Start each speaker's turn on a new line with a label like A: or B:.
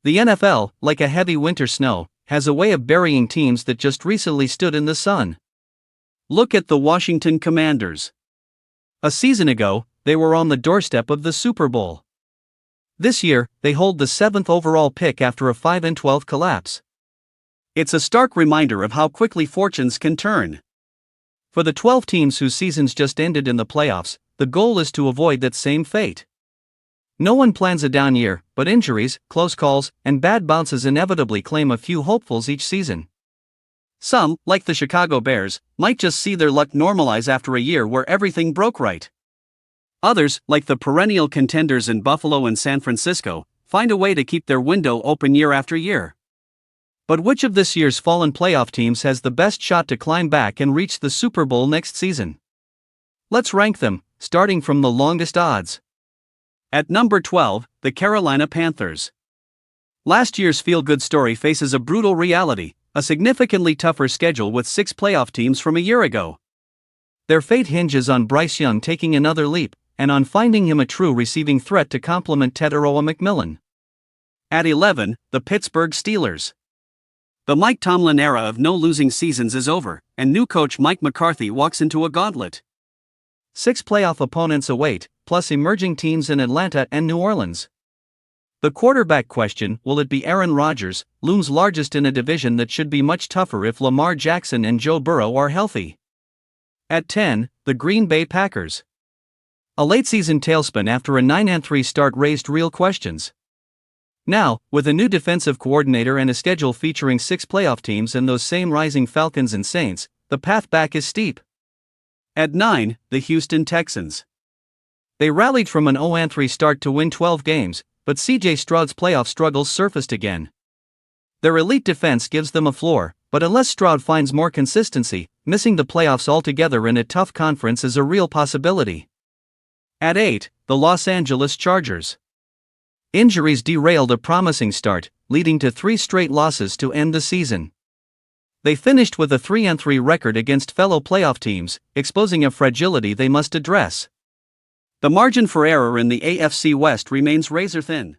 A: The NFL, like a heavy winter snow, has a way of burying teams that just recently stood in the sun. Look at the Washington Commanders. A season ago, they were on the doorstep of the Super Bowl. This year, they hold the 7th overall pick after a 5-12 collapse. It's a stark reminder of how quickly fortunes can turn. For the 12 teams whose seasons just ended in the playoffs, the goal is to avoid that same fate. No one plans a down year, but injuries, close calls, and bad bounces inevitably claim a few hopefuls each season. Some, like the Chicago Bears, might just see their luck normalize after a year where everything broke right. Others, like the perennial contenders in Buffalo and San Francisco, find a way to keep their window open year after year. But which of this year's fallen playoff teams has the best shot to climb back and reach the Super Bowl next season? Let's rank them, starting from the longest odds. At number 12, the Carolina Panthers. Last year's feel-good story faces a brutal reality, a significantly tougher schedule with 6 playoff teams from a year ago. Their fate hinges on Bryce Young taking another leap, and on finding him a true receiving threat to complement Teteroa McMillan. At 11, the Pittsburgh Steelers. The Mike Tomlin era of no losing seasons is over, and new coach Mike McCarthy walks into a gauntlet. 6 playoff opponents await, plus emerging teams in Atlanta and New Orleans. The quarterback question, will it be Aaron Rodgers, looms largest in a division that should be much tougher if Lamar Jackson and Joe Burrow are healthy. At 10, the Green Bay Packers. A late-season tailspin after a 9-3 start raised real questions. Now, with a new defensive coordinator and a schedule featuring 6 playoff teams and those same rising Falcons and Saints, the path back is steep. At 9, the Houston Texans. They rallied from an 0-3 start to win 12 games, but C.J. Stroud's playoff struggles surfaced again. Their elite defense gives them a floor, but unless Stroud finds more consistency, missing the playoffs altogether in a tough conference is a real possibility. At 8, the Los Angeles Chargers. Injuries derailed a promising start, leading to 3 straight losses to end the season. They finished with a 3-3 record against fellow playoff teams, exposing a fragility they must address. The margin for error in the AFC West remains razor-thin.